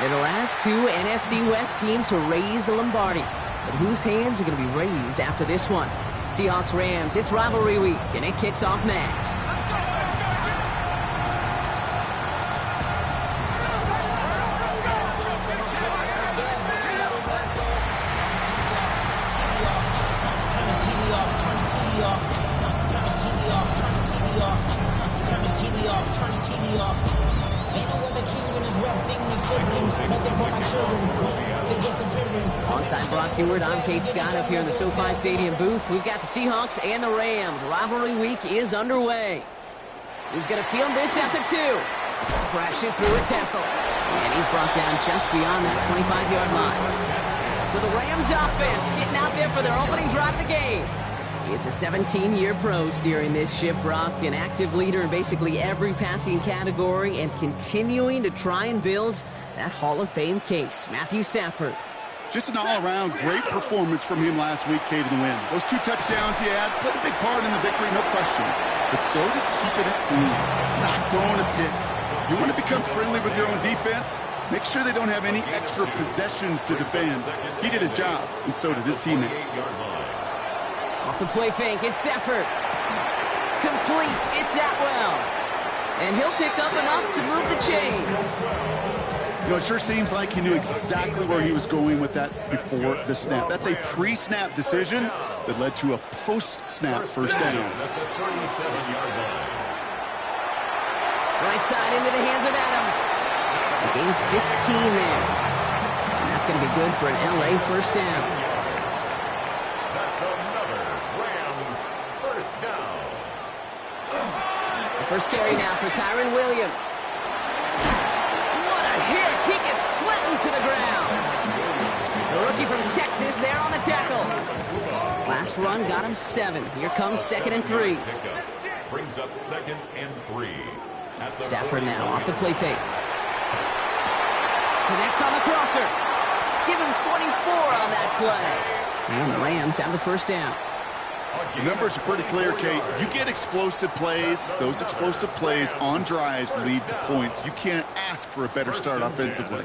They're the last two NFC West teams to raise the Lombardi. But whose hands are going to be raised after this one? Seahawks-Rams, it's rivalry week, and it kicks off next. Alongside Brock Huard, I'm Kate Scott up here in the SoFi Stadium booth. We've got the Seahawks and the Rams. Rivalry week is underway. He's going to field this at the 2. Crashes through a tackle. And he's brought down just beyond that 25-yard line. So the Rams offense getting out there for their opening drive of the game. It's a 17-year pro steering this ship, Brock, an active leader in basically every passing category and continuing to try and build that Hall of Fame case. Matthew Stafford. Just an all-around great performance from him last week, Kate, in the win. Those 2 touchdowns he had played a big part in the victory, no question. But so did keeping it clean, not throwing a pick. You want to become friendly with your own defense? Make sure they don't have any extra possessions to defend. He did his job, and so did his teammates. Off the play fake, it's Stafford. Complete, it's Atwell. And he'll pick up enough to move the chains. You know, it sure seems like he knew exactly where he was going with that before the snap. That's a pre-snap decision that led to a post-snap first down. Right side into the hands of Adams. A gain of 15 there. And that's going to be good for an LA first down. That's another Rams first down. The first carry now for Kyren Williams. What a hit! He gets flattened to the ground. The rookie from Texas there on the tackle. Last run got him 7. Here comes 2nd and 3. Brings up 2nd and 3. Stafford now off the play fake. Connects on the crosser. Give him 24 on that play. And the Rams have the first down. The numbers are pretty clear, Kate. You get explosive plays. Those explosive plays on drives lead to points. You can't ask for a better start offensively.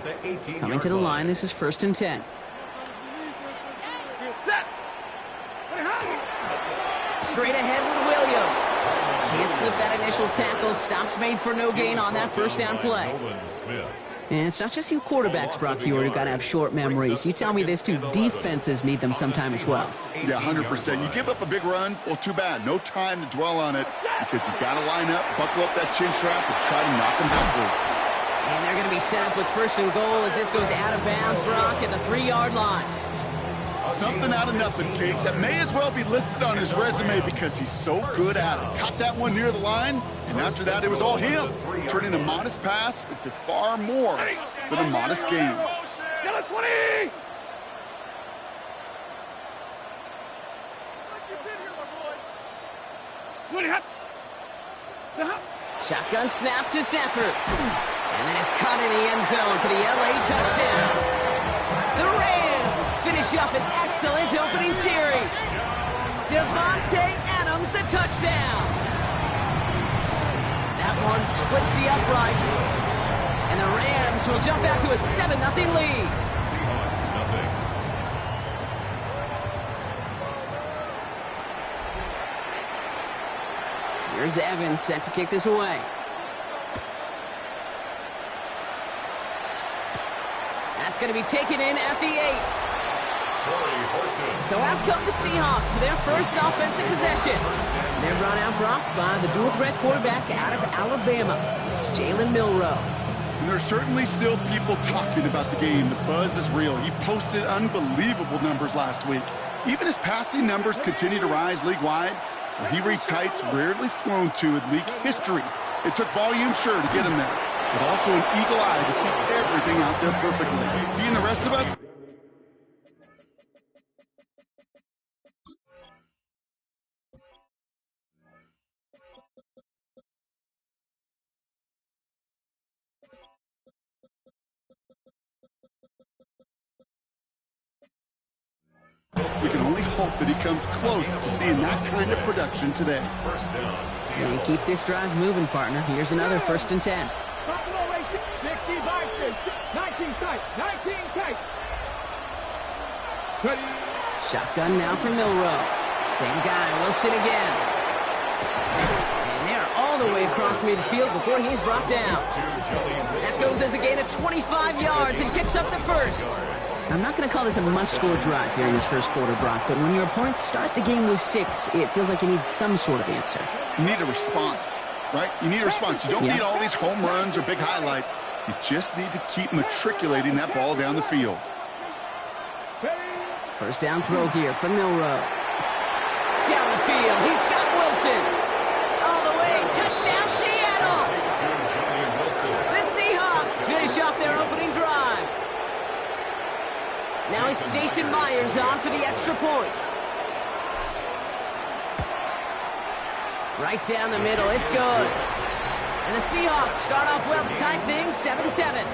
Coming to the line, this is 1st and 10. Straight ahead with Williams. Can't slip that initial tackle. Stops made for no gain on that first down play. And it's not just you quarterbacks, Brock Huard, who got to have short memories. You tell me this too, defenses need them sometime as well. Yeah, 100%. You give up a big run, well, too bad. No time to dwell on it because you got to line up, buckle up that chin strap, and try to knock them backwards. And they're going to be set up with 1st and goal as this goes out of bounds, Brock, at the 3-yard line. Something out of nothing, Kate, that may as well be listed on his resume because he's so good at it. Caught that one near the line, and after that, it was all him, turning a modest pass into far more than a modest game. Shotgun snap to Stafford. And then it's caught in the end zone for the LA touchdown. The Rams finish up an excellent opening series. Devontae Adams, the touchdown. That one splits the uprights. And the Rams will jump out to a 7-0 lead. Seahawks nothing. Here's Evans set to kick this away. That's going to be taken in at the 8. So out come the Seahawks for their first offensive possession. They're brought out, Brock, by the dual-threat quarterback out of Alabama. It's Jalen Milroe. And there's certainly still people talking about the game. The buzz is real. He posted unbelievable numbers last week. Even his passing numbers continue to rise league-wide. He reached heights rarely flown to in league history. It took volume, sure, to get him there, but also an eagle eye to see everything out there perfectly. He and the rest of us... We can only hope that he comes close to seeing that kind of production today. And keep this drive moving, partner. Here's another 1st and 10. Shotgun now for Milroe. Same guy, Wilson again. And they're all the way across midfield before he's brought down. That goes as a gain of 25 yards and picks up the first. I'm not going to call this a must-score drive here in this first quarter, Brock, but when your opponents start the game with 6, it feels like you need some sort of answer. You need a response, right? You need a response. You don't need all these home runs or big highlights. You just need to keep matriculating that ball down the field. First down throw here from Milroe. Down the field, he's got Wilson. All the way, touchdown Seattle! The Seahawks finish off their opening drive. Now it's Jason Myers on for the extra point. Right down the middle, it's good. And the Seahawks start off well to tie things 7-7.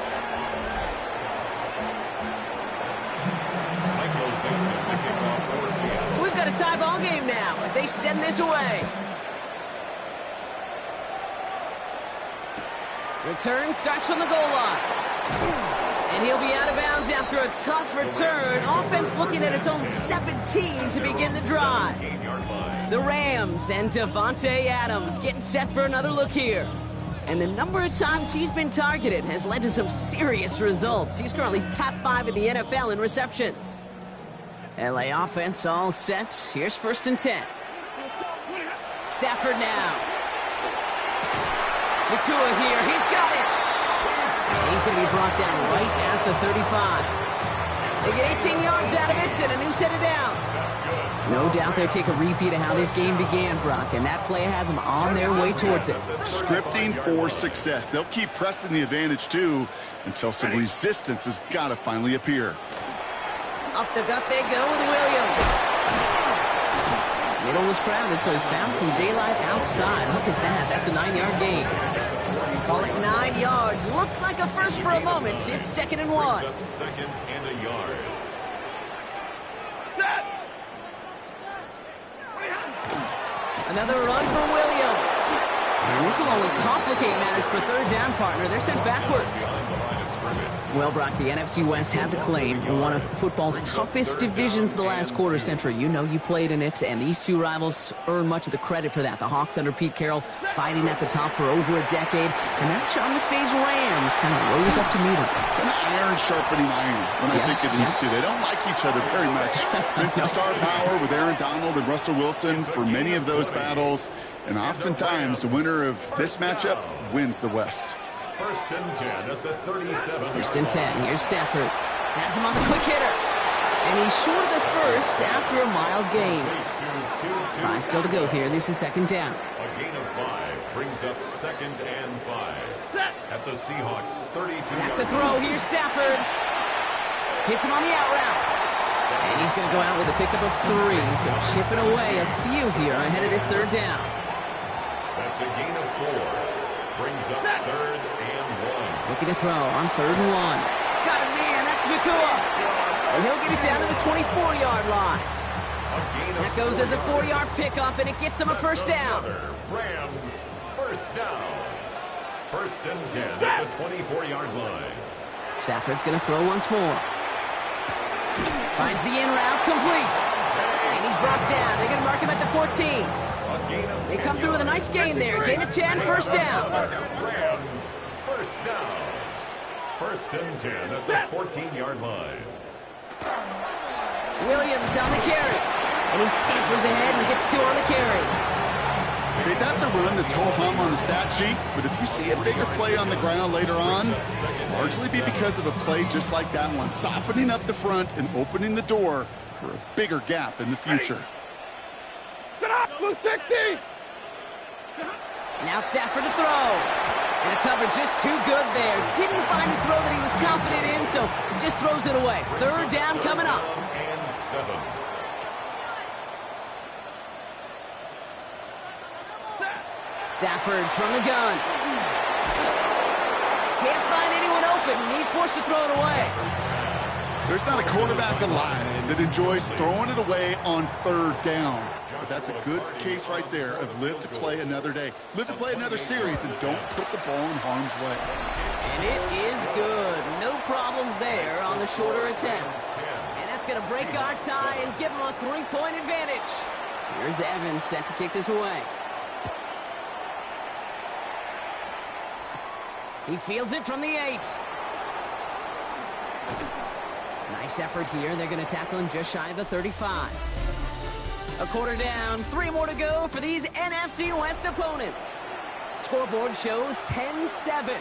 So we've got a tie ball game now as they send this away. Return starts from the goal line. And he'll be out of bounds after a tough return. Offense looking at its own 17 to begin the drive. The Rams and Davante Adams getting set for another look here. And the number of times he's been targeted has led to some serious results. He's currently top 5 in the NFL in receptions. LA offense all set. Here's 1st and 10. Stafford now. Nakua here. He's got it. And he's going to be brought down right at the 35. They get 18 yards out of it and a new set of downs. No doubt they'll take a repeat of how this game began, Brock, and that play has them on their way towards it. Scripting for success. They'll keep pressing the advantage, too, until some resistance has got to finally appear. Up the gut they go with Williams. Middle was crowded, so he found some daylight outside. Look at that. That's a 9-yard gain. Call it 9 yards. Looked like a first for a moment. It's 2nd and 1. Second and a yard. Another run for Williams. And this will only complicate matters for 3rd down, partner. They're sent backwards. Well, Brock, the NFC West has a claim. One of football's toughest divisions the last quarter century. You know you played in it, and these two rivals earn much of the credit for that. The Hawks under Pete Carroll fighting at the top for over a decade, and that Sean McVay's Rams kind of rose up to meet them. An iron sharpening iron, when I think of these two. They don't like each other very much. Been some star power with Aaron Donald and Russell Wilson for many of those battles, and oftentimes the winner of this matchup wins the West. 1st and 10 at the 37. 1st and 10. Here's Stafford. Has him on the quick hitter. And he's short of the first after a mild gain. 5 still to go here. This is 2nd down. A gain of 5 brings up 2nd and 5 at the Seahawks 32. Back to throw. Here's Stafford. Hits him on the out route. And he's going to go out with a pickup of 3. So chipping away a few here ahead of this 3rd down. That's a gain of 4. Brings up 3rd and 1. Looking to throw on 3rd and 1. Got a man. That's Nakua. And he'll get it down to the 24-yard line. That goes as a 4-yard pickup, and it gets him a 1st down. Rams, 1st down. 1st and 10 at the 24-yard line. Stafford's going to throw once more. Finds the in route, complete. And he's brought down. They're going to mark him at the 14. They come through with a nice gain there. Gain of 10, 1st down. Rams, 1st down. 1st and 10 at the 14-yard line. Williams on the carry. And he scampers ahead and gets 2 on the carry. Okay, that's a run that's ho-hum on the stat sheet, but if you see a bigger play on the ground later on, largely be because of a play just like that one, softening up the front and opening the door for a bigger gap in the future. Now Stafford to throw. And a cover just too good there. Didn't find the throw that he was confident in, so just throws it away. 3rd down coming up. And 7. Stafford from the gun. Can't find anyone open, and he's forced to throw it away. There's not a quarterback alive that enjoys throwing it away on third down. But that's a good case right there of live to play another day. Live to play another series and don't put the ball in harm's way. And it is good. No problems there on the shorter attempt. And that's going to break our tie and give them a 3-point advantage. Here's Evans set to kick this away. He fields it from the 8. Nice effort here. They're going to tackle him just shy of the 35. A quarter down, 3 more to go for these NFC West opponents. Scoreboard shows 10-7.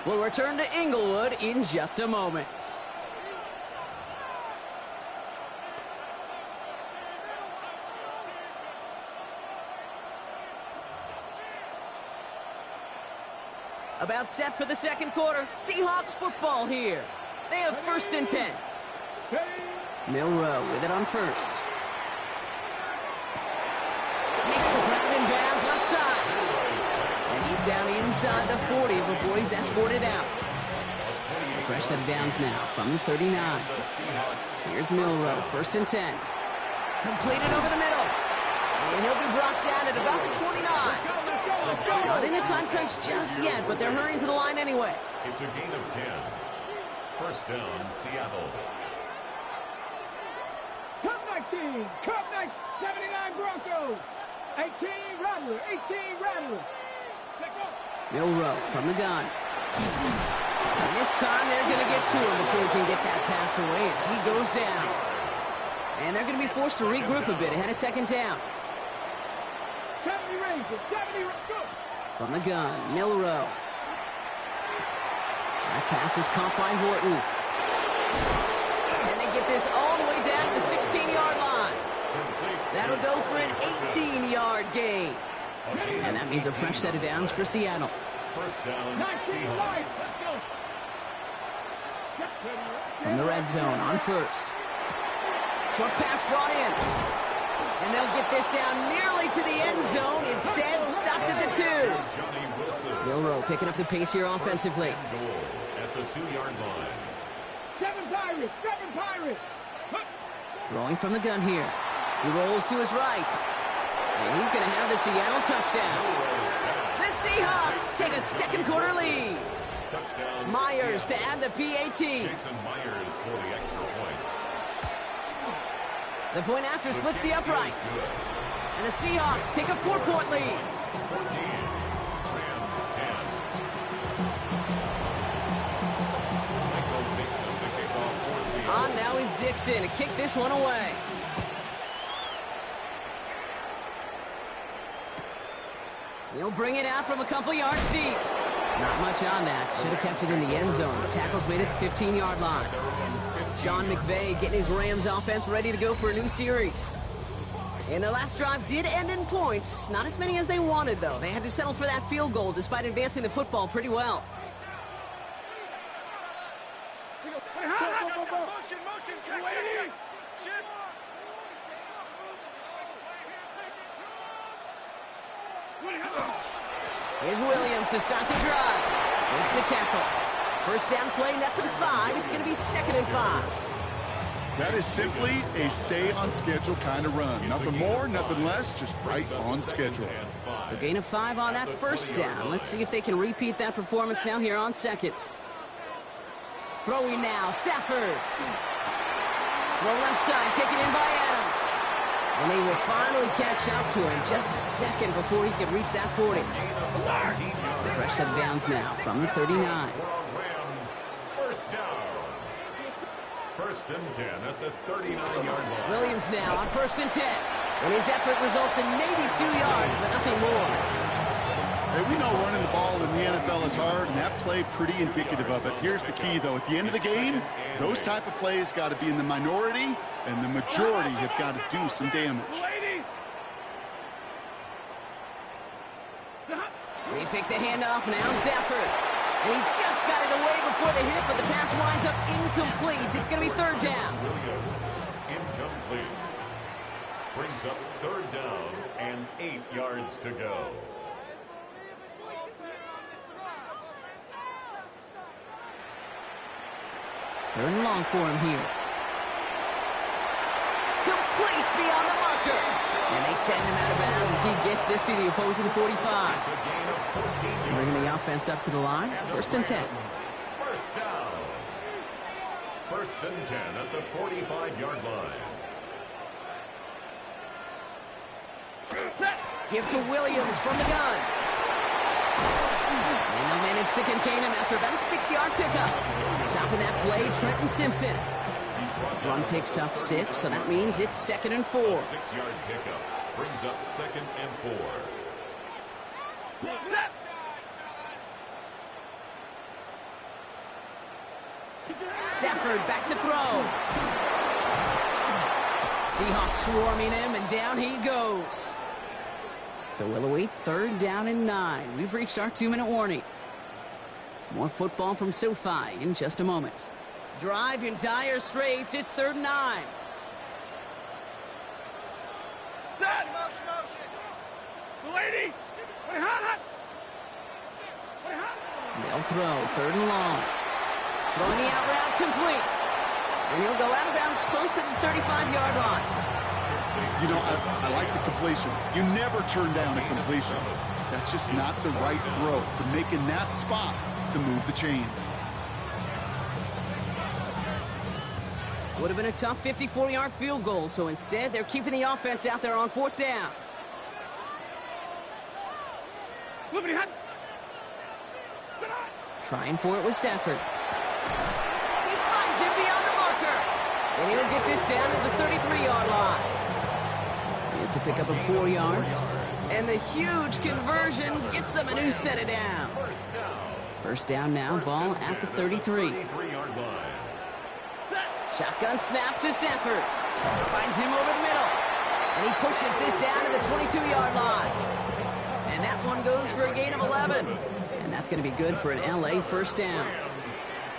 We'll return to Inglewood in just a moment. About set for the second quarter. Seahawks football here. They have 1st and 10. Milroe with it on first. Makes the grab in bounds left side. And he's down inside the 40 before he's escorted out. So fresh set of downs now from the 39. Here's Milroe, 1st and 10. Completed over the middle. And he'll be brought down at about the 29. Not in a time crunch just yet, but they're hurrying to the line anyway. It's a gain of 10. 1st down, Seattle. Cup 19, Cup 19, 79 Broncos. 18 Rattler, 18 Rattler. Milroe from the gun. And this time they're going to get to him before he can get that pass away as he goes down. And they're going to be forced to regroup a bit ahead of 2nd down. 70 Rangers, 70 Rangers. From the gun, Milroe. That pass is caught by Horton. And they get this all the way down to the 16-yard line. That'll go for an 18-yard gain. And that means a fresh set of downs for Seattle. 1st down, Seahawks. From the red zone on first. Short pass brought in. And they'll get this down nearly to the end zone. Instead, stopped at the 2. Milroe picking up the pace here offensively. At the 2-yard line. 7 Pirates, 7 Pirates. Throwing from the gun here. He rolls to his right. And he's going to have the Seattle touchdown. The Seahawks take a second quarter lead. Touchdown, Myers to add the PAT. Jason Myers for the extra point. The point after splits the upright. And the Seahawks take a 4-point lead. 14. Rams 10. Michael Dixon to kick off for Seattle. On now is Dixon to kick this one away. He'll bring it out from a couple yards deep. Not much on that. Should have kept it in the end zone. The tackle's made at the 15-yard line. Sean McVay getting his Rams offense ready to go for a new series. And their last drive did end in points. Not as many as they wanted, though. They had to settle for that field goal despite advancing the football pretty well. Here's Williams to start the drive. Makes the tackle. 1st down play, nets him 5. It's going to be 2nd and 5. That is simply a stay-on-schedule kind of run. Nothing more, nothing less, just right on schedule. So gain of 5 on that 1st down. Let's see if they can repeat that performance now here on 2nd. Throwing now, Stafford. Throw left side, taken in by Adams. And they will finally catch up to him just a second before he could reach that 40. So the fresh set of downs now from the 39. Rams, 1st down. 1st and 10 at the 39-yard line. Williams now on 1st and 10. And his effort results in maybe 2 yards, but nothing more. Hey, we know running the ball in the NFL is hard, and that play pretty indicative of it. Here's the key, though. At the end of the game, those type of plays got to be in the minority, and the majority have got to do some damage. They pick the handoff, now Stafford. And he just got it away before the hit, but the pass winds up incomplete. It's going to be 3rd down. Williams, incomplete. Brings up 3rd down and 8 yards to go. 3rd and long for him here. complete beyond the marker. And they send him out of bounds as he gets this to the opposing 45. Bringing the offense up to the line. First and 10. First down. First and 10 at the 45-yard line. Give to Williams from the gun. And they'll manage to contain him after about a 6-yard pickup. Stopping that play, Trenton Simpson. Run picks up 6, so that means it's 2nd and 4. 6-yard pickup brings up 2nd and 4. Stafford back to throw. Seahawks swarming him, and down he goes. So we'll await 3rd down and 9. We've reached our 2-minute warning. More football from SoFi in just a moment. Drive in dire straits. It's 3rd and 9. Lady! Wait, hot! They'll throw 3rd and long. Throwing the out route complete. And he'll go out of bounds close to the 35-yard line. You know, I like the completion. You never turn down a completion. That's just not the right throw to make in that spot to move the chains. Would have been a tough 54-yard field goal, so instead they're keeping the offense out there on 4th down. Trying for it with Stafford. He finds him beyond the marker. And he'll get this down at the 33-yard line. It's a pickup of 4 yards. And the huge conversion gets them a new set of down. First down now, ball at the 33. Shotgun snap to Stafford. Finds him over the middle. And he pushes this down to the 22-yard line. And that one goes for a gain of 11. And that's going to be good for an LA first down.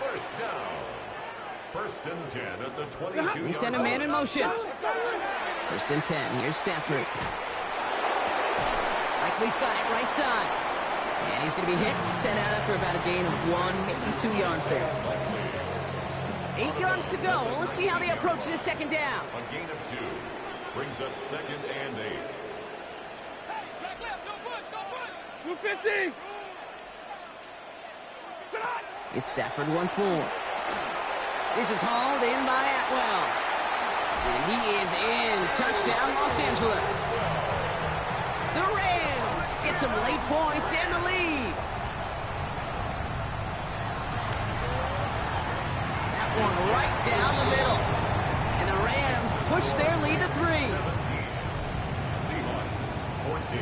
First down. First and 10 at the 22. They send a man in motion. First and 10. Here's Stafford. Likely's got it right side. And he's going to be hit and sent out after about a gain of 1, maybe 2 yards there. 8 yards to go. Well, let's see how they approach this 2nd down. A gain of 2 brings up 2nd and 8. 250. It's Stafford once more. This is hauled in by Atwell. And he is in. Touchdown, Los Angeles. The Rams get some late points and the lead. That one right down the middle. And the Rams push their lead to 3. Seahawks 14.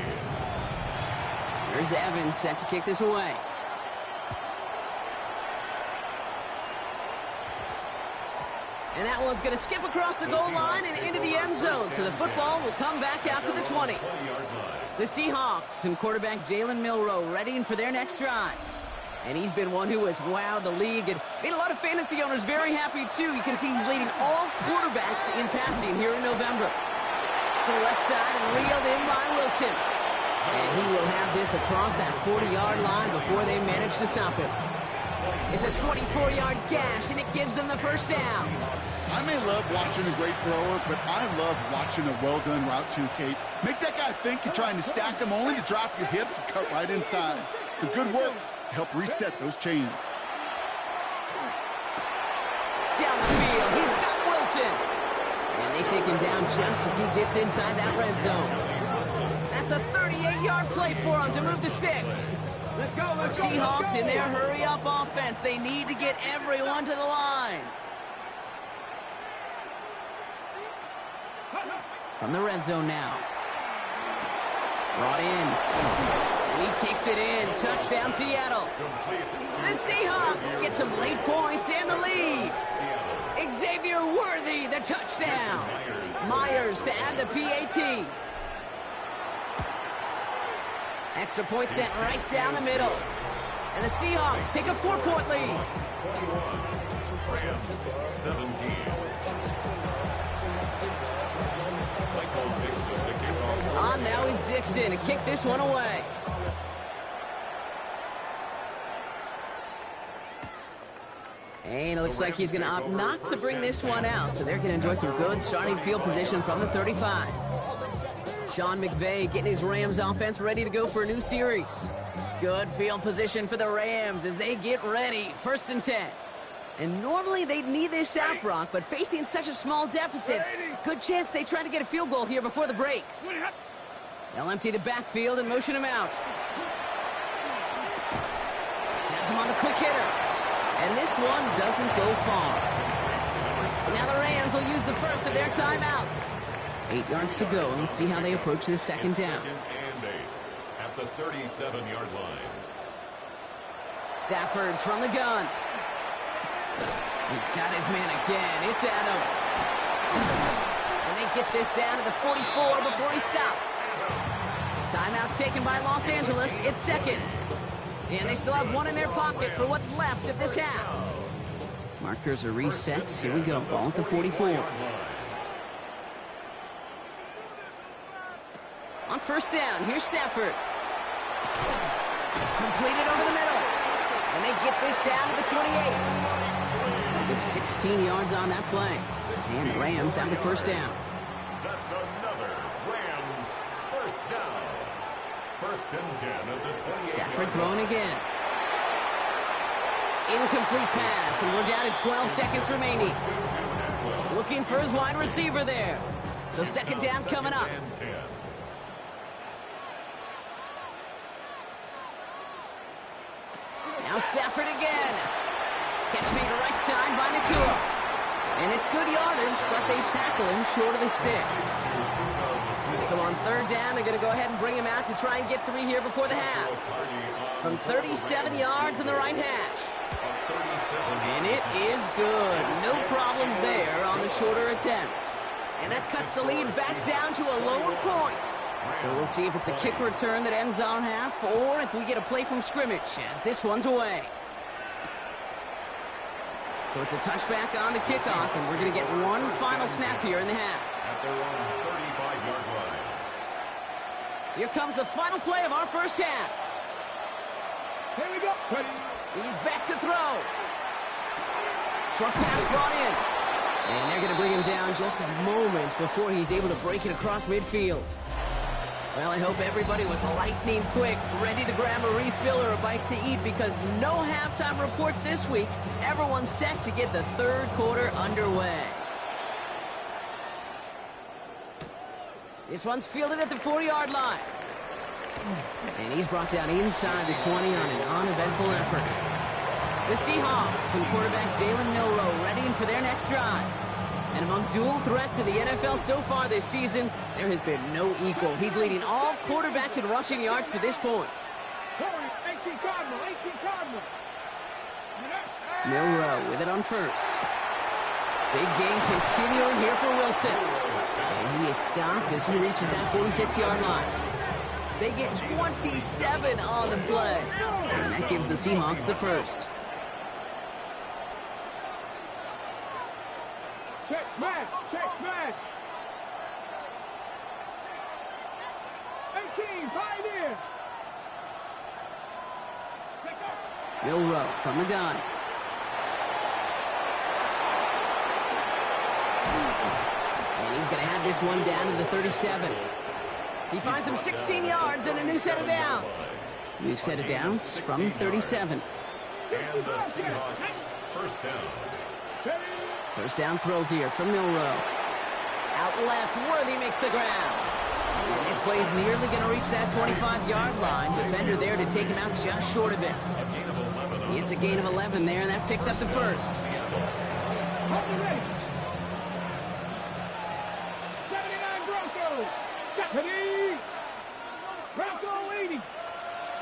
Here's Evans set to kick this away. And that one's going to skip across the goal line and into the end zone. So the football will come back out to the 20. The Seahawks and quarterback Jalen Milroe readying for their next drive. And he's been one who has wowed the league and made a lot of fantasy owners very happy, too. You can see he's leading all quarterbacks in passing here in November. To the left side and reeled in by Wilson. And he will have this across that 40-yard line before they manage to stop him. It's a 24-yard gash, and it gives them the first down. I may love watching a great thrower, but I love watching a well-done route too, Kate. Make that guy think you're trying to stack him only to drop your hips and cut right inside. Some good work to help reset those chains. Down the field, he's got Wilson. And they take him down just as he gets inside that red zone. That's a 38-yard play for him to move the sticks. Let's go. Seahawks in their hurry-up offense. They need to get everyone to the line. From the red zone now. Brought in. He takes it in. Touchdown, Seattle. The Seahawks get some late points and the lead. Xavier Worthy, the touchdown. Myers to add the PAT. Extra point sent right down the middle. And the Seahawks take a 4-point lead. 17. On now is Dixon to kick this one away. And it looks like he's going to opt not to bring this one out, so they're going to enjoy some good starting field position from the 35. Sean McVay getting his Rams offense ready to go for a new series. Good field position for the Rams as they get ready. 1st and 10. And normally they'd need this out, Brock, but facing such a small deficit, good chance they try to get a field goal here before the break. They'll empty the backfield and motion him out. Has him on the quick hitter. And this one doesn't go far. Now the Rams will use the first of their timeouts. 8 yards to go. Let's see how they approach this second down. Second and 8 at the 37-yard line. Stafford from the gun. He's got his man again. It's Adams. And they get this down to the 44 before he stopped. Timeout taken by Los Angeles. It's second. And they still have one in their pocket for what's left of this half. Markers are reset. Here we go. Ball at the 44. On 1st down, here's Stafford. Completed over the middle. And they get this down to the 28. Get 16 yards on that play. And the Rams have the 1st down. That's another Rams 1st down. 1st and 10 at the 28. Stafford throwing again. Incomplete pass, and we're down to 12 seconds remaining. Looking for his wide receiver there. So 2nd down coming up. Now Stafford again. Catch made right side by Nakua. And it's good yardage, but they tackle him short of the sticks. So on 3rd down, they're going to go ahead and bring him out to try and get 3 here before the half. From 37 yards in the right hash. And it is good. No problems there on the shorter attempt. And that cuts the lead back down to a lower point. So we'll see if it's a kick return that ends our half, or if we get a play from scrimmage, as this one's away. So it's a touchback on the kickoff, and we're going to get one final snap here in the half. At their own 35-yard line. Here comes the final play of our 1st half. Here we go. He's back to throw. Short pass brought in. And they're going to bring him down just a moment before he's able to break it across midfield. Well, I hope everybody was lightning quick, ready to grab a refill or a bite to eat, because no halftime report this week. Everyone's set to get the 3rd quarter underway. This one's fielded at the 40-yard line. And he's brought down inside the 20 on an uneventful effort. The Seahawks and quarterback Jalen Milroe readying for their next drive. And among dual threats in the NFL so far this season, there has been no equal. He's leading all quarterbacks in rushing yards to this point. 18 Cardinal, 18 Cardinal. Milroe with it on 1st. Big game continuing here for Wilson. And he is stopped as he reaches that 46-yard line. They get 27 on the play. And that gives the Seahawks the 1st. Check match, check match. 18, pioneer. Milroe from the gun. And he's going to have this one down to the 37. He finds him 16 yards and a new set of downs. New set of downs from 37. And the Seahawks 1st down. 1st down throw here from Milroe. Out left, Worthy makes the ground. And this play is nearly going to reach that 25-yard line. Defender there to take him out just short of it. It's a gain of 11 there, and that picks up the 1st. 79 Broncos. Deputy. Bronco 80.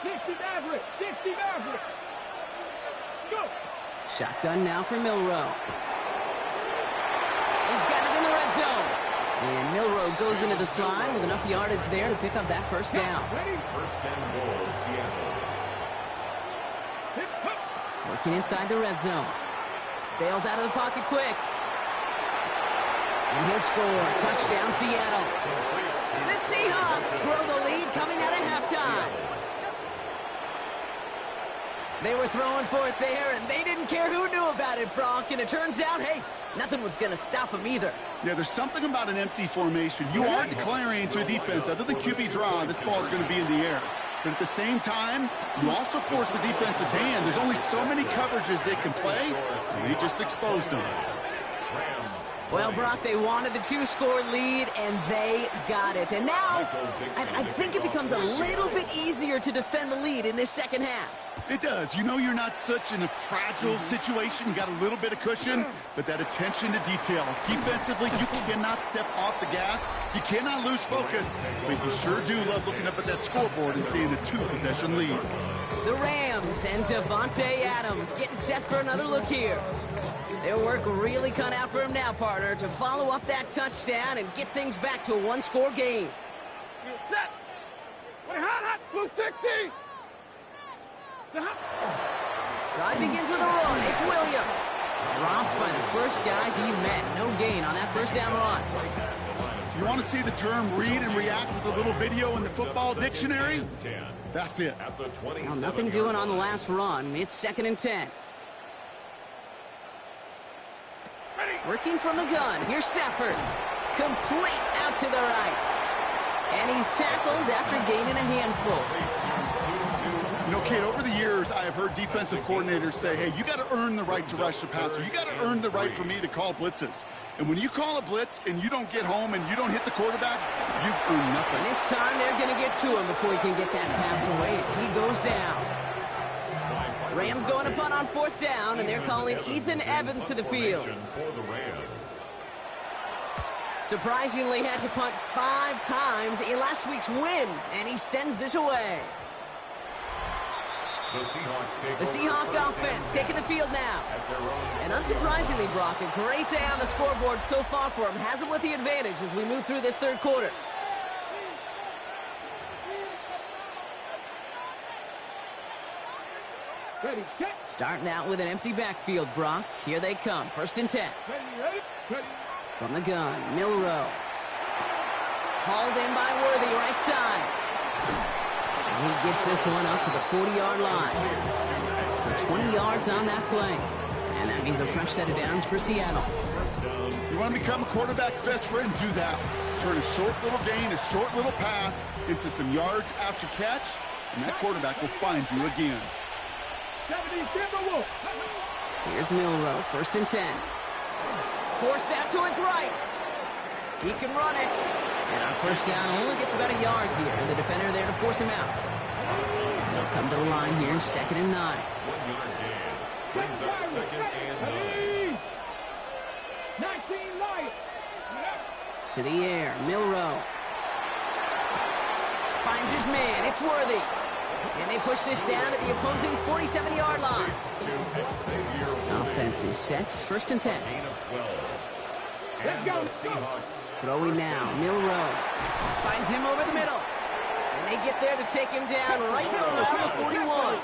60 Maverick. 60 Maverick. Go. Shotgun now for Milroe. He's got it in the red zone. And Milroe goes into the slide with enough yardage there to pick up that 1st down. 1st and goal, Seattle. Working inside the red zone. Bails out of the pocket quick. And he'll score. Touchdown, Seattle. The Seahawks grow the lead coming out of halftime. They were throwing for it there, and they didn't care who knew about it, Brock. And it turns out, hey, nothing was going to stop them either. Yeah, there's something about an empty formation. You are declaring to a defense, other than QB draw, this ball is going to be in the air. But at the same time, you also force the defense's hand. There's only so many coverages they can play, and they just exposed them. Well, Brock, they wanted the 2-score lead, and they got it. And now, I think it becomes a little bit easier to defend the lead in this second half. It does. You know you're not such in a fragile situation. You got a little bit of cushion, but that attention to detail. Defensively, you cannot step off the gas. You cannot lose focus, but you sure do love looking up at that scoreboard and seeing a 2-possession lead. The Rams and Davante Adams getting set for another look here. Their work really cut out for him now, partner, to follow up that touchdown and get things back to a 1-score game. Set. Hot, blue 60. Drive begins with a run. It's Williams. Dropped by the first guy he met. No gain on that first down run. You want to see the term read and react with a little video in the football dictionary? That's it. Well, nothing doing on the last run. It's 2nd and 10. Working from the gun. Here's Stafford. Complete out to the right. And he's tackled after gaining a handful. You know, Kate, over the years, I have heard defensive coordinators say, hey, you got to earn the right to rush the passer. You got to earn the right for me to call blitzes. And when you call a blitz and you don't get home and you don't hit the quarterback, you've earned nothing. And this time they're going to get to him before he can get that pass away as he goes down. Rams going to punt on 4th down, and they're calling Ethan Evans to the field. Surprisingly had to punt 5 times in last week's win, and he sends this away. The Seahawk offense taking the field now. And unsurprisingly, Brock, a great day on the scoreboard so far for him. Has him with the advantage as we move through this 3rd quarter. Ready, set. Starting out with an empty backfield, Brock. Here they come. 1st and 10. Ready. From the gun, Milrow. Hauled in by Worthy, right side. And he gets this one up to the 40-yard line. So 20 yards on that play. And that means a fresh set of downs for Seattle. You want to become a quarterback's best friend? Do that. Turn a short little gain, a short little pass into some yards after catch, and that quarterback will find you again. Here's Milrow, 1st and 10. Forced out to his right. He can run it. And on 1st down, only gets about a yard here. And the defender there to force him out. They'll come to the line here, 2nd and 9. 1-yard gain. Brings up 2nd and 9. 19 light. To the air, Milrow. Finds his man, it's Worthy. And they push this down at the opposing 47-yard line. Offense is set, 1st and 10. Let's go. Throwing now, Milrow. Finds him over the middle. And they get there to take him down right around the 41.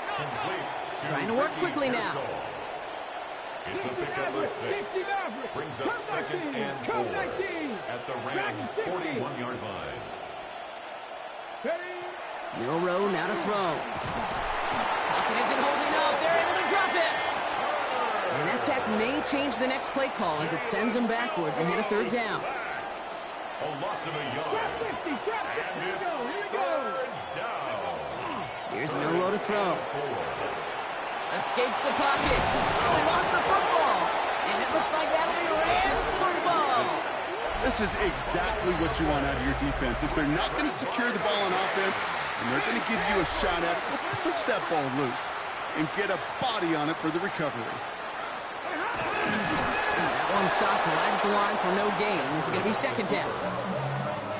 Trying to work quickly now. It's a pickup of 6. Brings up 2nd and 4 at the Rams' 41-yard line. Milrow now to throw. Pocket isn't holding up. They're able to drop it. And that sack may change the next play call as it sends them backwards ahead of 3rd down. A loss of a yard. And it's 3rd down. Here's Milrow to throw. Escapes the pocket. Oh, he lost the football. And it looks like that'll be Rams football. This is exactly what you want out of your defense. If they're not going to secure the ball on offense, and they're going to give you a shot at it, push that ball loose and get a body on it for the recovery. That one stopped right at the line for no gain. This is going to be 2nd down.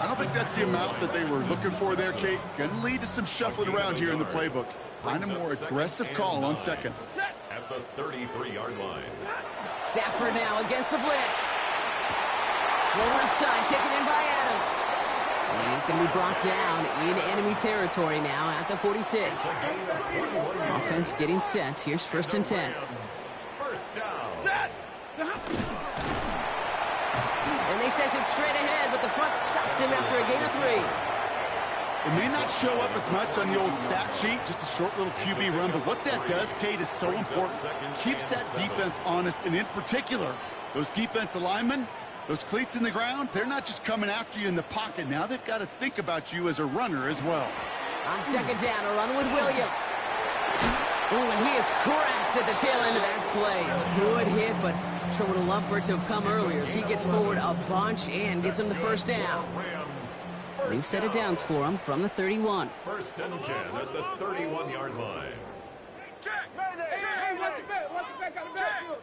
I don't think that's the amount that they were looking for there, Kate. Going to lead to some shuffling around here in the playbook. Find a more aggressive call on 2nd. At the 33-yard line. Stafford now against the blitz. The left side taken in by Adams. And he's going to be brought down in enemy territory now at the 46. Offense getting set. Here's 1st and 10. First down. And they sent it straight ahead, but the front stops him after a gain of 3. It may not show up as much on the old stat sheet, just a short little QB run, but what that does, Kate, is so important. Keeps that defense honest, and in particular, those defensive linemen, those cleats in the ground, they're not just coming after you in the pocket. Now they've got to think about you as a runner as well. On second down, a run with Williams. Ooh, and he is cracked at the tail end of that play. Good hit, but sure would have loved for it to have come earlier as he gets forward a bunch and gets him the first down. We've set it downs for him from the 31. First and 10 at the 31-yard line. Hey, what's the back? What's the back out of the backfield?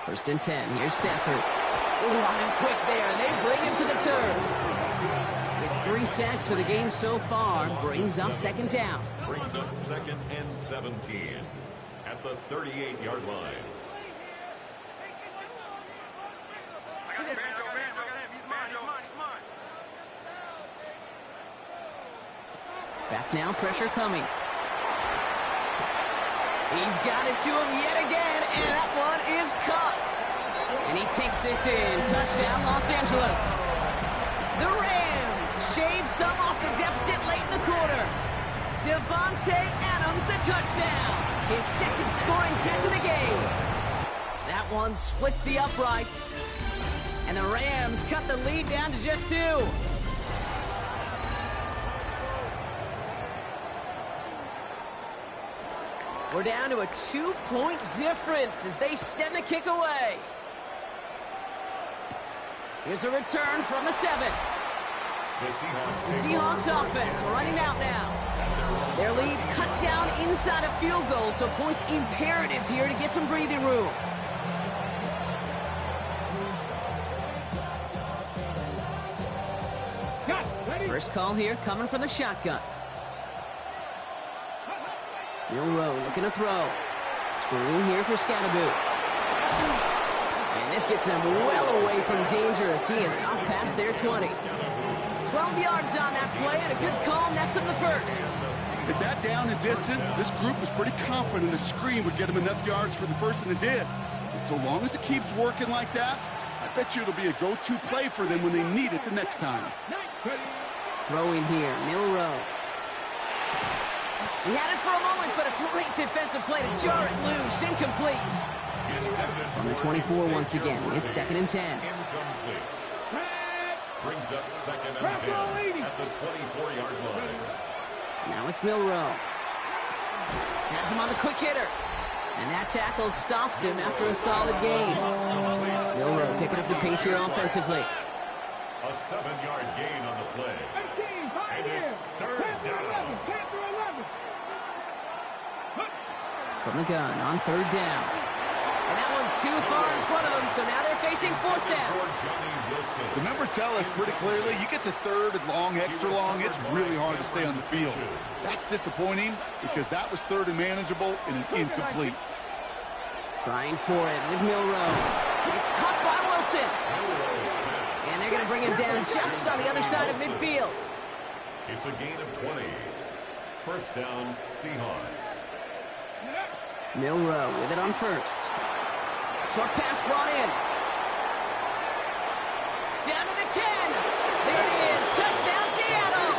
First and 10. Here's Stafford. Ooh, on him quick there, and they bring him to the turf. It's 3 sacks for the game so far. Brings up second down. Brings up second and 17 at the 38-yard line. Back now, pressure coming. He's got it to him yet again, and that one is caught. And he takes this in. Touchdown, Los Angeles. The Rams shave some off the deficit late in the quarter. Devontae Adams, the touchdown. His second scoring catch of the game. That one splits the uprights. And the Rams cut the lead down to just 2. We're down to a 2-point difference as they send the kick away. Here's a return from the 7. The Seahawks offense running out now. Their lead cut down inside a field goal, so points imperative here to get some breathing room. First call here coming from the shotgun. Milroe looking to throw. Screen here for Scatterboot. And this gets them well away from danger as he is up past their 20. 12 yards on that play and a good call nets him the first. With that down and distance, this group was pretty confident the screen would get him enough yards for the first, and it did. And so long as it keeps working like that, I bet you it'll be a go-to play for them when they need it the next time. Throwing here, Milroe. He had it for a moment, but a great defensive play to jar it loose. Incomplete. On the 24 once again, it's second and 10. Incomplete. Brings up second and 10 at the 24-yard line. Now it's Milroe. Has him on the quick hitter. And that tackle stops him after a solid gain. Milroe picking up the pace here offensively. A 7-yard gain on the play. And it's third down. From the gun on third down. And that one's too far in front of them, so now they're facing fourth down. The numbers tell us pretty clearly, you get to third and long, extra long, it's really hard to stay on the field. That's disappointing because that was third and manageable and an incomplete. Trying for it with Milroe. It's caught by Wilson. And they're going to bring him down just on the other side of midfield. It's a gain of 20. First down, Seahawks. Milroe with it on first. Short pass brought in. Down to the 10. There it is. Touchdown, Seattle.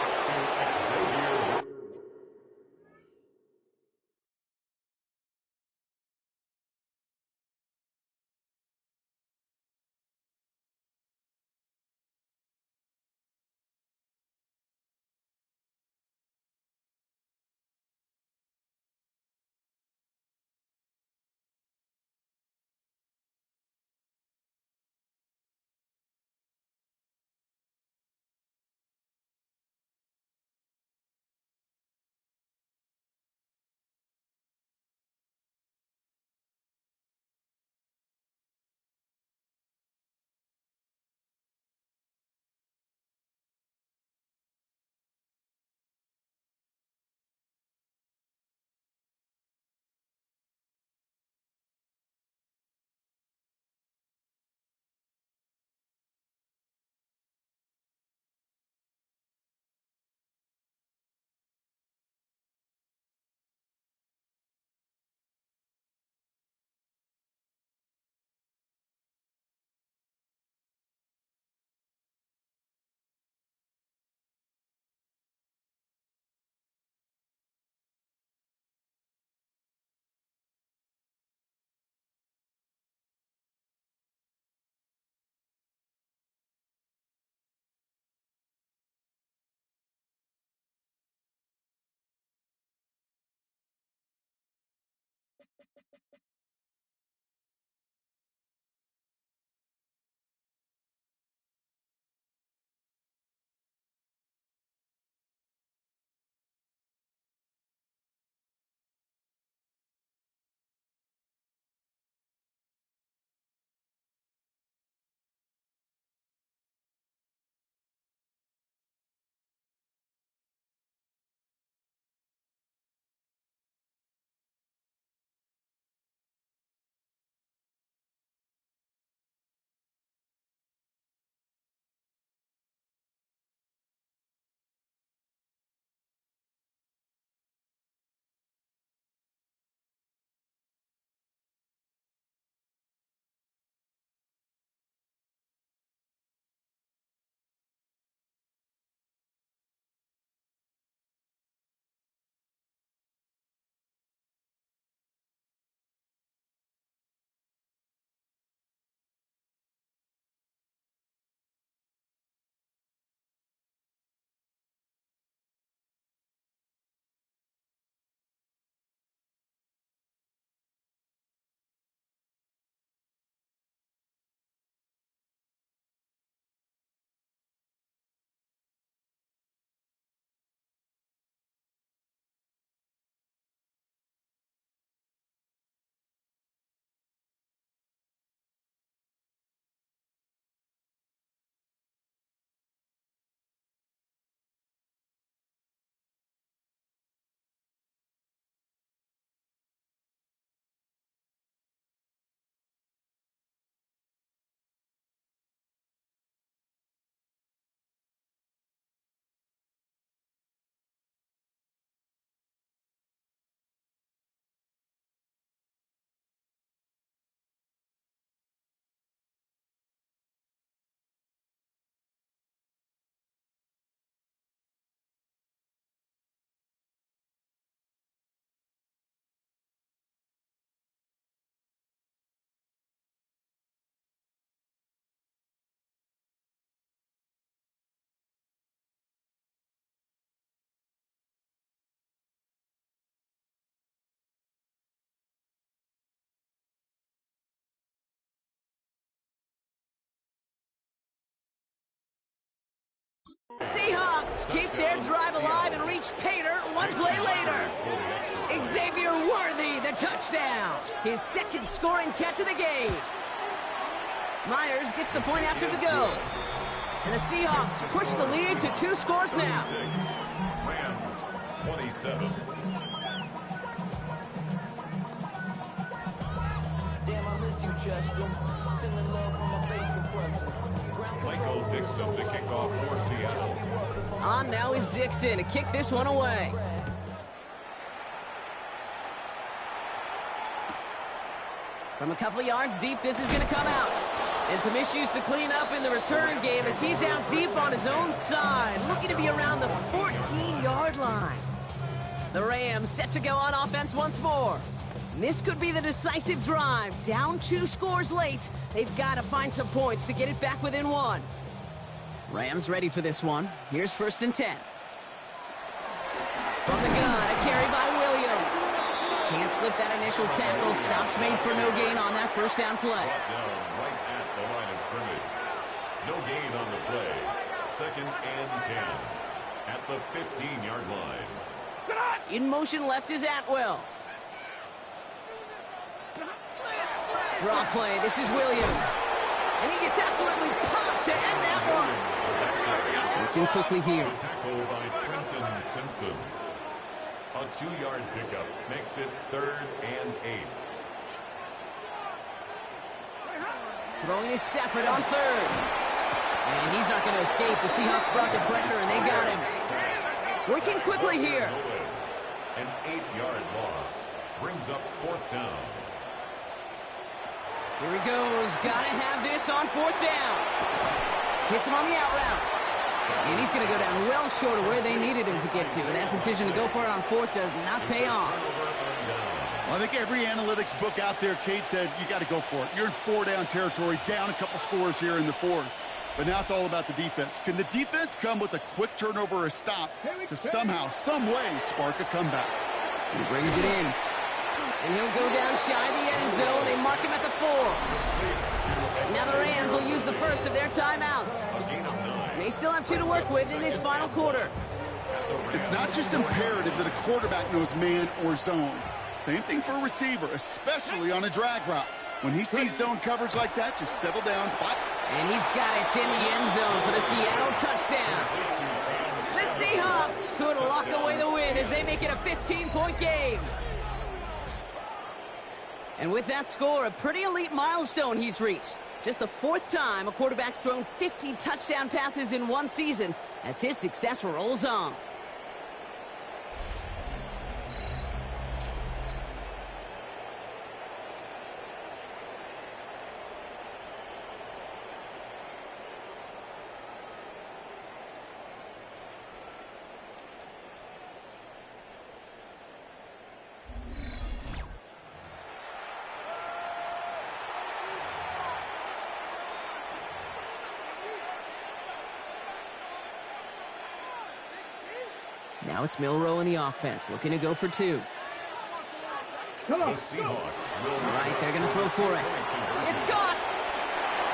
Seahawks keep their drive alive and reach Pater one play later. Xavier Worthy, the touchdown. His second scoring catch of the game. Myers gets the point after to go. And the Seahawks push the lead to 2 scores now. Rams 27. Damn, I miss you, Chester. Sending love from my bass compressor. Michael Dixon to kick off for Seattle. On now is Dixon to kick this one away. From a couple of yards deep, this is going to come out. And some issues to clean up in the return game as he's out deep on his own side, looking to be around the 14-yard line. The Rams set to go on offense once more. This could be the decisive drive. Down 2 scores late. They've got to find some points to get it back within 1. Rams ready for this one. Here's 1st and 10. From the gun, a carry by Williams. Can't slip that initial tackle. Stops made for no gain on that first down play. Brought down right at the line of scrimmage. No gain on the play. 2nd and 10 at the 15-yard line. In motion left is Atwell. Draw play. This is Williams. And he gets absolutely popped to end that one. Looking quickly here. Tackle by Trenton Simpson. A 2-yard pickup makes it 3rd and 8. Throwing is Stafford on 3rd. And he's not going to escape. The Seahawks brought the pressure, and they got him. Working quickly here. An 8-yard loss brings up 4th down. Here he goes. Got to have this on 4th down. Hits him on the out route. And he's going to go down well short of where they needed him to get to. And that decision to go for it on 4th does not pay off. Well, I think every analytics book out there, Kate said, you got to go for it. You're in 4-down territory, down a couple scores here in the 4th. But now it's all about the defense. Can the defense come with a quick turnover or a stop to somehow, some way, spark a comeback? He brings it in. And he'll go down shy of the end zone. They mark him at the 4. Now the Rams will use the first of their timeouts. They still have 2 to work with in this final quarter. It's not just imperative that a quarterback knows man or zone. Same thing for a receiver, especially on a drag route. When he sees zone coverage like that, just settle down. And he's got it in the end zone for the Seattle touchdown. The Seahawks could lock away the win as they make it a 15-point game. And with that score, a pretty elite milestone he's reached. Just the 4th time a quarterback's thrown 50 touchdown passes in one season as his success rolls on. Now it's Milroe in the offense, looking to go for 2. The Seahawks will... Right, they're going to throw for it. It's caught!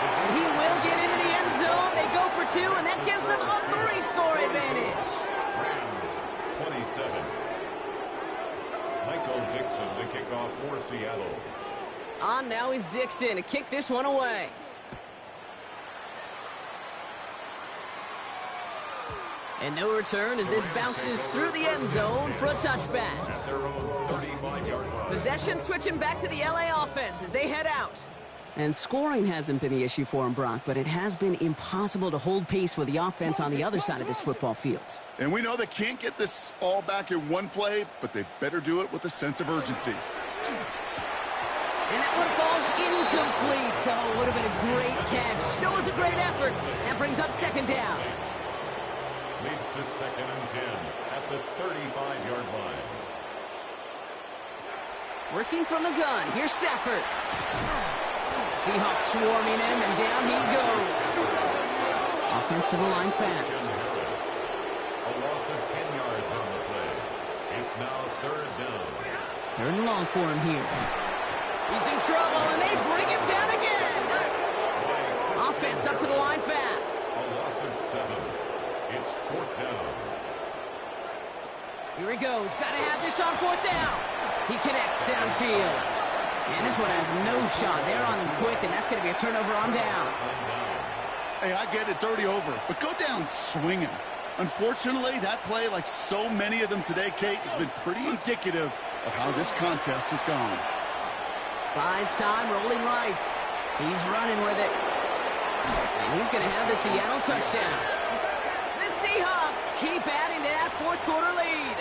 And he will get into the end zone. They go for 2, and that gives them a 3-score advantage. Rams 27. Michael Dixon to kick off for Seattle. On now is Dixon to kick this one away. And no return as this bounces through the end zone for a touchback. At their own 35-yard line. Possession switching back to the LA offense as they head out. And scoring hasn't been the issue for him, Brock, but it has been impossible to hold pace with the offense on the other side of this football field. And we know they can't get this all back in one play, but they better do it with a sense of urgency. And that one falls incomplete. Oh, would have been a great catch. Shows a great effort. That brings up 2nd down. Leads to 2nd and 10 at the 35-yard line. Working from the gun. Here's Stafford. Seahawks swarming him, and down he goes. Offense to the line fast. A loss of 10 yards on the play. It's now 3rd down. 3rd and long for him here. He's in trouble, and they bring him down again. Offense up to the line fast. A loss of 7. It's fourth down. Here he goes. Got to have this on fourth down. He connects downfield. And this one has no shot. They're on him quick, and that's going to be a turnover on downs. Hey, I get it. It's already over. But go down swinging. Unfortunately, that play, like so many of them today, Kate, has been pretty indicative of how this contest has gone. Buys time, rolling right. He's running with it. And he's going to have the Seattle touchdown. The Seahawks keep adding to that fourth quarter lead.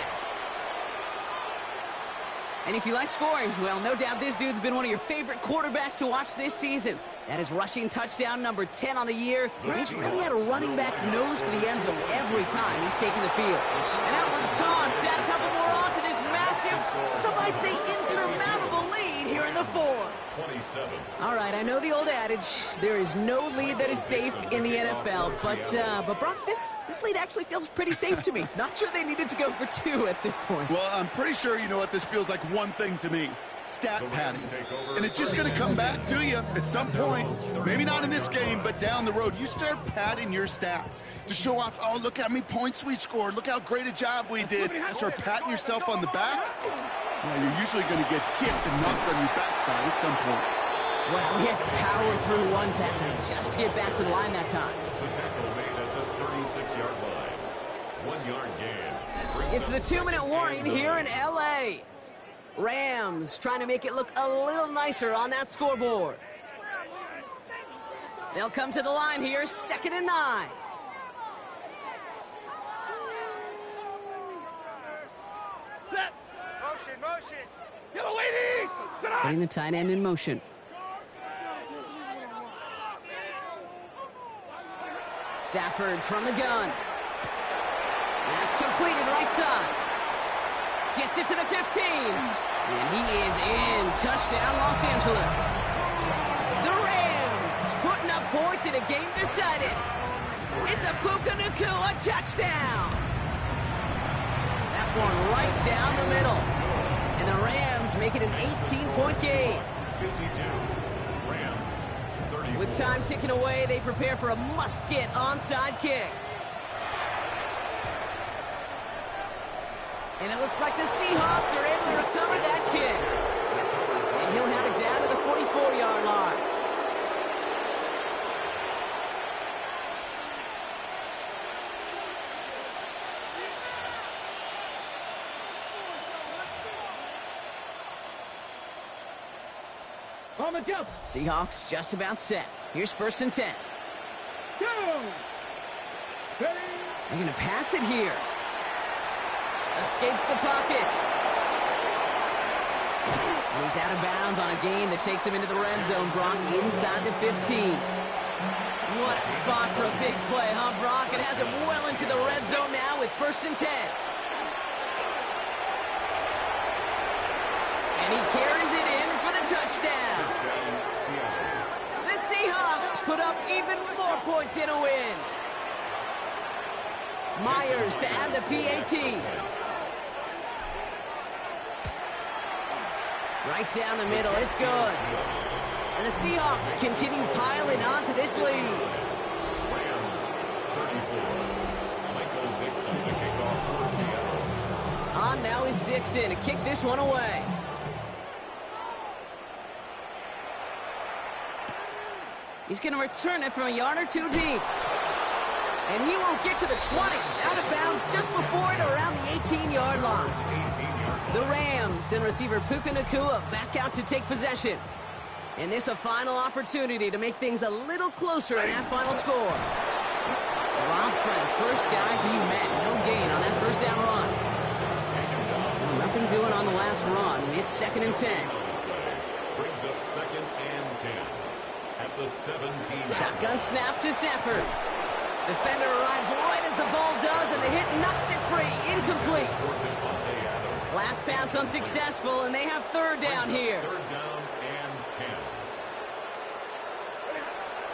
And if you like scoring, well, no doubt this dude's been one of your favorite quarterbacks to watch this season. That is rushing touchdown number 10 on the year. He's really had a running back's nose for the end zone every time he's taken the field. And that one's gone. To add a couple more on to this massive, some might say insurmountable lead here in the fourth. 27. All right, I know the old adage, there is no lead that is safe in the NFL, but Brock, this lead actually feels pretty safe to me. Not sure they needed to go for two at this point. Well, I'm pretty sure you know what this feels like one thing to me. Stat padding. And it's just going to come back to you at some point. Maybe not in this game, but down the road. You start padding your stats to show off, oh, look how many points we scored. Look how great a job we did. Start patting yourself on the back. Well, you're usually going to get hit and knocked on your backside at some point. Well, he had to power through one tackle just to get back to the line that time. The tackle made at the 36-yard line. 1 yard gain. It's the 2-minute warning here in L.A. Rams trying to make it look a little nicer on that scoreboard. They'll come to the line here, 2nd and 9. Set. Motion. Yellow ladies. Putting the tight end in motion. Stafford from the gun. That's completed right side. Gets it to the 15. And he is in. Touchdown, Los Angeles. The Rams putting up points in a game decided. It's a Puka Nacua touchdown. That one right down the middle. And the Rams make it an 18-point game. 52. Rams 30. With time ticking away, they prepare for a must-get onside kick. And it looks like the Seahawks are able to recover that kick. And he'll have it down to the 44-yard line. Let's go. Seahawks just about set. Here's 1st and 10. Go. Ready. They're going to pass it here. Escapes the pocket. And he's out of bounds on a gain that takes him into the red zone. Brock inside the 15. What a spot for a big play, huh, Brock? It has him well into the red zone now with 1st and 10. And he carries it in for the touchdown. The Seahawks put up even more points in a win. Myers to add the PAT. Right down the middle, it's good. And the Seahawks continue piling onto this lead. Rams 34. Michael Dixon to kick off for Seattle. On now is Dixon to kick this one away. He's going to return it from a yard or two deep. And he won't get to the 20. Out of bounds just before it around the 18-yard line. The Rams and receiver Puka Nacua back out to take possession. And this a final opportunity to make things a little closer in that final score. Rob for the first guy he met. No gain on that first down run. Well, nothing doing on the last run. It's 2nd and 10. Brings up 2nd and 10. At the 17. Shotgun snap to Stafford. Defender arrives right as the ball does, and the hit knocks it free. Incomplete. Last pass unsuccessful, and they have 3rd down here. 3rd down and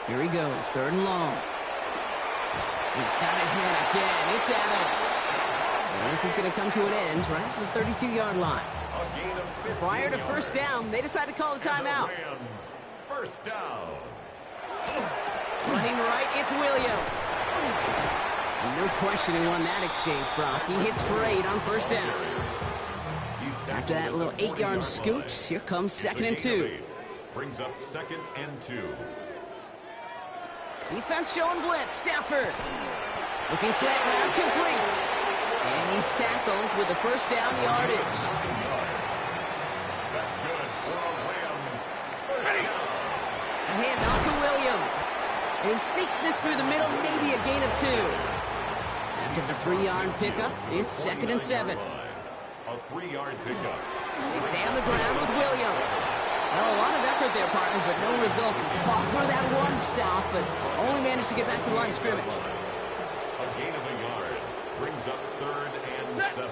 10. Here he goes, 3rd and long. He's got his man again. It's Adams. And this is going to come to an end right at the 32-yard line. A gain of 15 Prior to yards. 1st down, they decide to call a timeout. Rams 1st down. Running right, it's Williams. No question who won that exchange, Brock. He hits for 8 on first down. After that little 8-yard scoot, here comes 2nd and 2. Brings up 2nd and 2. Defense showing blitz. Stafford. Looking slant round, complete. And he's tackled with the first down yardage. That's good for a Rams. A handoff to Williams. And he sneaks this through the middle, maybe a gain of 2. After the 3-yard pickup, it's 2nd and 7. A 3-yard pickup. They stay on the ground with Williams. Well, a lot of effort there, partner, but no results. He fought through that one stop, but only managed to get back to the line of scrimmage. A gain of a yard. Brings up 3rd and 7.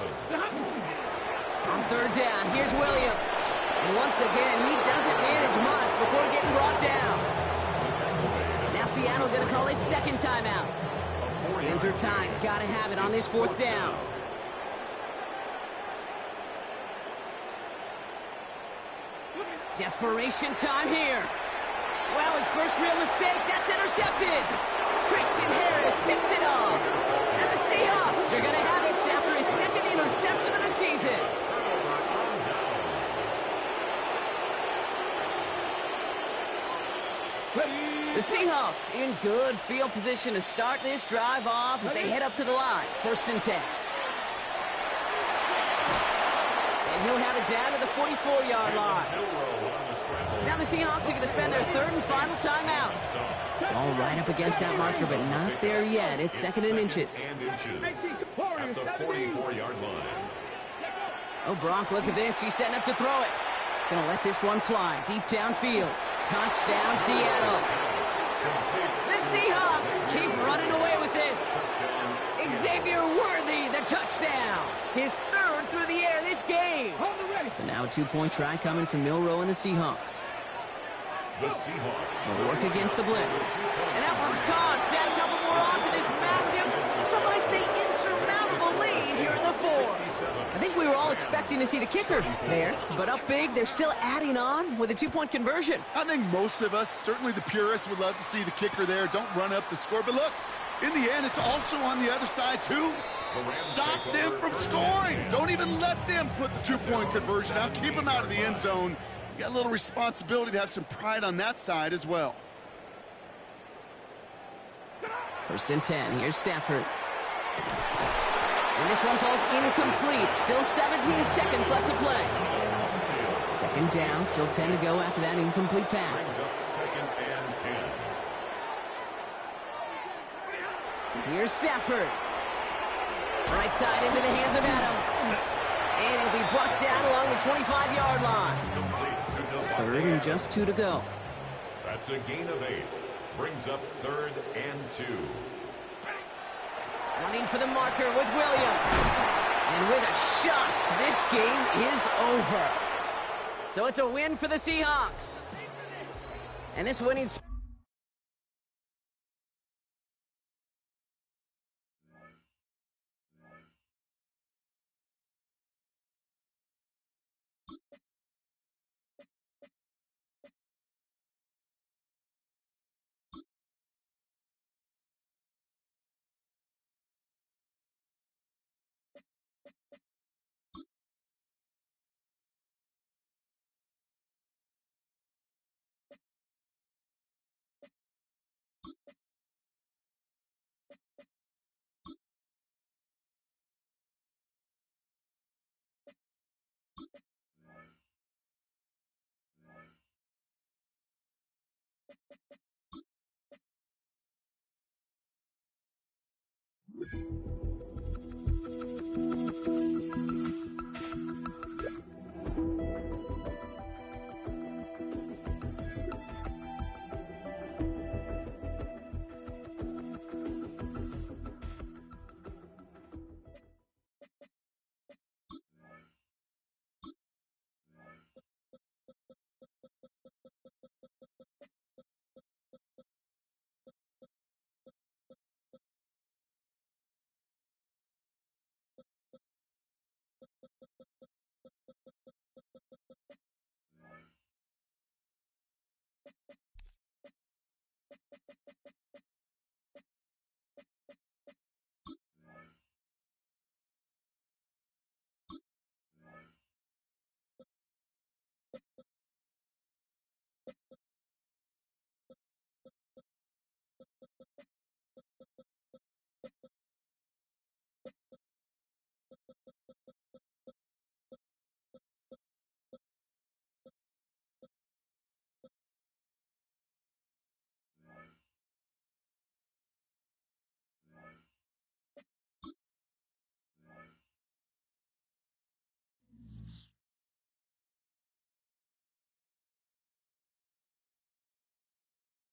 On 3rd down, here's Williams. And once again, he doesn't manage much before getting brought down. Now Seattle going to call it 2nd timeout. Hands are tied. Got to have it on this 4th down. Desperation time here. Well, his first real mistake. That's intercepted. Christian Harris picks it off. And the Seahawks are going to have it after his 2nd interception of the season. The Seahawks in good field position to start this drive off as they head up to the line. 1st and 10. And he'll have it down to the 44-yard line. Now the Seahawks are going to spend their 3rd and final timeout. All right up against that marker, but not there yet. It's 2nd and inches. At the 44-yard line. Oh, Brock, look at this. He's setting up to throw it. Going to let this one fly deep downfield. Touchdown, Seattle. The Seahawks keep running away with this. Xavier Worthy, the touchdown. His 3rd through the air this game. So now a 2-point try coming from Milroe and the Seahawks. The Seahawks They'll work against the blitz. And that one's caught. Add a couple more on to this massive, some might say insurmountable lead here in the 4th. I think we were all expecting to see the kicker there, but up big, they're still adding on with a 2-point conversion. I think most of us, certainly the purists, would love to see the kicker there. Don't run up the score. But look, in the end, it's also on the other side, too. Stop them from scoring. Don't even let them put the 2-point conversion out. Keep them out of the end zone. You got a little responsibility to have some pride on that side as well. 1st and 10. Here's Stafford. And this one falls incomplete. Still 17 seconds left to play. 2nd down. Still 10 to go after that incomplete pass. 2nd and 10. Here's Stafford. Right side into the hands of Adams. And it'll be brought down along the 25-yard line. 3rd and just 2 to go. That's a gain of 8. Brings up 3rd and 2. Running for the marker with Williams. And with a shot, this game is over. So it's a win for the Seahawks. And this winning's...